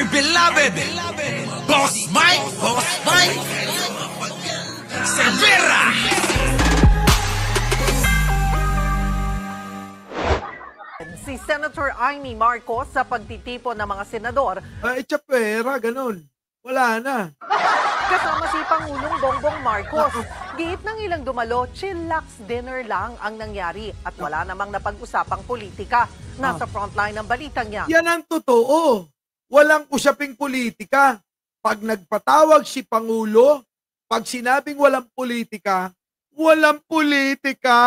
my beloved Boss Mike Cervera. Si Senator Amy Marcos sa pagtitipon ng mga senador. Pera, ganun. Wala na. Kasama si Pangulong Bongbong Marcos. Giit ng ilang dumalo, chillax dinner lang ang nangyari at wala namang napag-usapang politika. Nasa frontline ng balitang niya. Yan ang totoo. Walang usaping politika. Pag nagpatawag si Pangulo, pag sinabing walang politika, walang politika.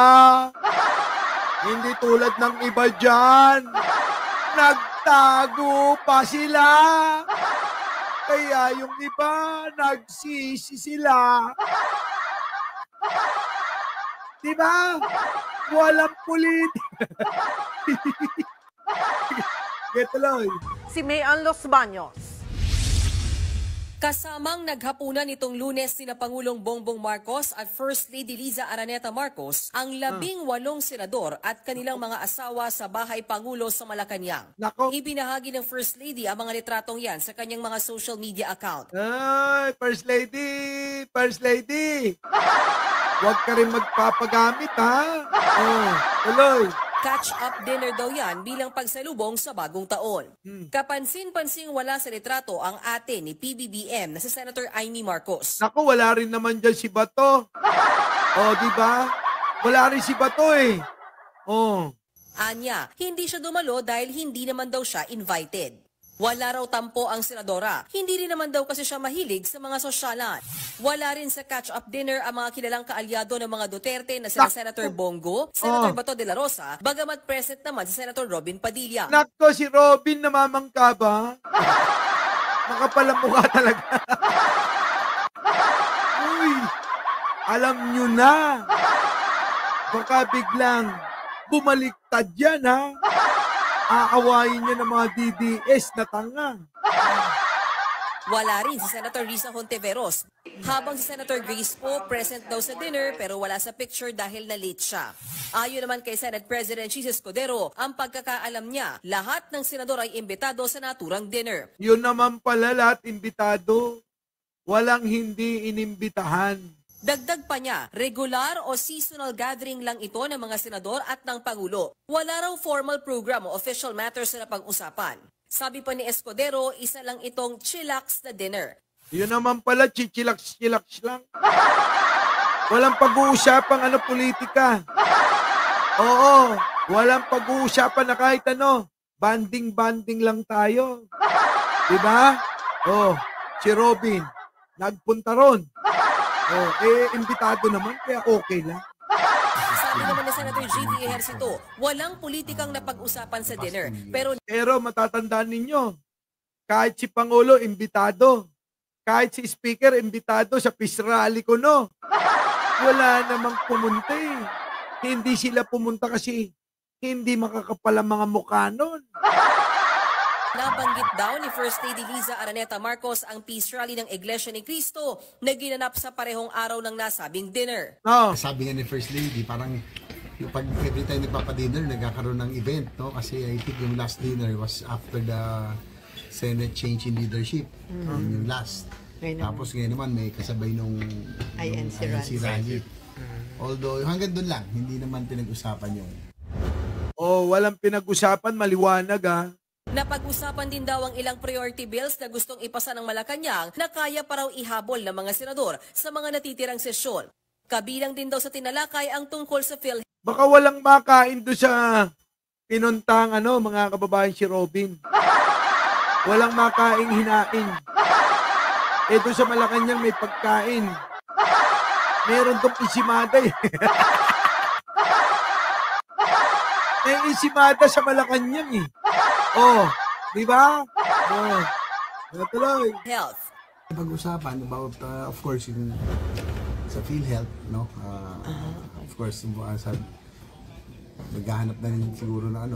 Hindi tulad ng iba dyan. Nagtago pa sila. Kaya yung iba, nagsisi sila. Diba? Walang politika. Getuloy. Si Mayan Los Baños. Kasamang naghapunan nitong Lunes sina Pangulong Bongbong Marcos at First Lady Liza Araneta Marcos ang 18 senador at kanilang mga asawa sa Bahay Pangulo sa Malacanang. Nako. Ibinahagi ng First Lady ang mga litratong yan sa kanyang mga social media account. Ay, First Lady! First Lady! Huwag ka rin magpapagamit, ha? Tuloy. Catch-up dinner daw yan bilang pagsalubong sa bagong taon. Kapansin-pansing wala sa litrato ang ate ni PBBM na si Senator Amy Marcos. Naku, wala rin naman dyan si Bato. Di ba? Wala rin si Bato eh. Anya, hindi siya dumalo dahil hindi naman daw siya invited. Wala raw tampo ang senadora. Hindi rin naman daw kasi siya mahilig sa mga sosyalan. Wala rin sa catch-up dinner ang mga kilalang kaalyado ng mga Duterte na sina Senator Bongo, Senator Bato de la Rosa, bagamat present naman si Senator Robin Padilla. Nako, si Robin namamangka ba? Makapalamukha talaga. Uy, alam nyo na. Baka biglang bumaliktad yan, ha? Aawayin niya ng mga DDS na tanga. Wala rin si Senator Risa Hontiveros. Habang si Senator Grace Poe present daw sa dinner pero wala sa picture dahil na late siya. Ayon naman kay Senate President Chis Escudero, ang pagkakaalam niya, lahat ng senador ay imbitado sa naturang dinner. Yun naman pala lahat imbitado. Walang hindi inimbitahan. Dagdag pa niya, regular o seasonal gathering lang ito ng mga senador at ng Pangulo. Wala raw formal program o official matters na pag-usapan. Sabi pa ni Escudero, isa lang itong chillax na dinner. Yun naman pala, chichilax lang. Walang pag-uusapang politika. Oo, walang pag-uusapan na kahit ano. Banding-banding lang tayo. Diba? Si Robin, nagpunta ron. Imbitado naman, kaya okay lang. Sabi naman ni Senator J.D. Ejercito, walang politikang napag-usapan sa dinner. Pero matatandaan ninyo, kahit si Pangulo, imbitado. Kahit si Speaker, imbitado sa peace rally ko, no? Wala namang pumunta eh. Hindi sila pumunta kasi hindi makakapal ang mga mukha nun. Nabanggit daw ni First Lady Liza Araneta Marcos ang peace rally ng Iglesia ni Cristo na ginanap sa parehong araw ng nasabing dinner. Sabi nga ni First Lady, parang pag every time nagpapadinner, nagkakaroon ng event, no? Kasi I think yung last dinner was after the Senate change in leadership. Yung last. Tapos ngayon naman may kasabay nung INC rally. Although hanggang doon lang, hindi naman pinag-usapan yung... Walang pinag-usapan, maliwanag ha. Napag-usapan din daw ang ilang priority bills na gustong ipasa ng Malacanang na kaya pa raw ihabol ng mga senador sa mga natitirang sesyon. Kabilang din daw sa tinalakay ang tungkol sa PhilHealth. Baka walang makain doon sa pinuntang mga kababayan si Robin. Walang makain hinain. Doon sa Malacanang may pagkain. Meron doon isimada eh. May isimada sa Malacanang eh. Di ba? Natuloy. Health. Pag-usapan about, of course, yung sa PhilHealth, no? Of course, maghahanap na rin siguro na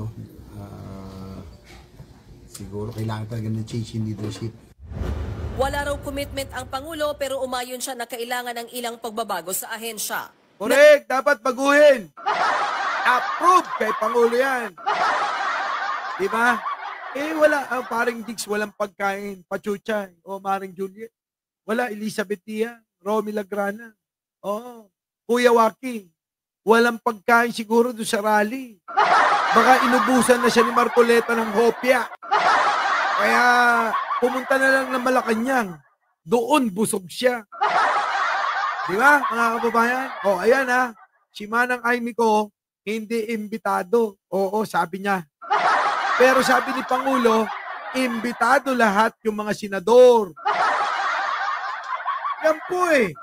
siguro kailangan talaga ng change in leadership. Wala raw commitment ang Pangulo pero umayon siya na kailangan ng ilang pagbabago sa ahensya. Correct! Dapat baguhin! Approve kay Pangulo yan! Diba? Wala. Paring Dix, walang pagkain. Pachuchay. O Maring Juliet. Wala. Elizabeth Tia. Romy Lagrana. Oo. Kuya Waki. Walang pagkain siguro doon sa rally. Baka inubusan na siya ni Marcoleta ng hopya. Kaya pumunta na lang ng Malacanang. Doon busog siya. Di ba, mga kababayan? O, ayan ha. Si Manang Aimee ko, hindi imbitado. Oo, sabi niya. Pero sabi ni Pangulo, imbitado lahat yung mga senador. Yan po eh.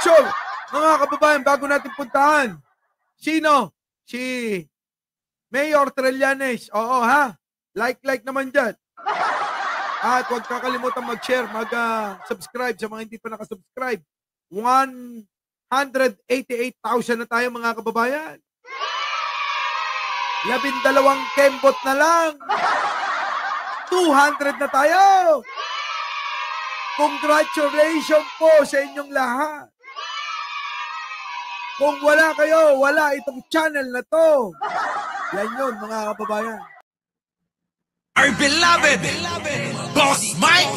So, mga kababayan, bago natin puntahan, sino? Si Mayor Trillanes. Oo ha. Like naman dyan. At huwag kakalimutan mag-share, mag-subscribe sa mga hindi pa nakasubscribe. 188,000 na tayo mga kababayan. 12 kembot na lang. 200 na tayo. Congratulations po sa inyong lahat. Kung wala kayo, wala itong channel na to. Yan yun mga kababayan. Our beloved Boss Mike.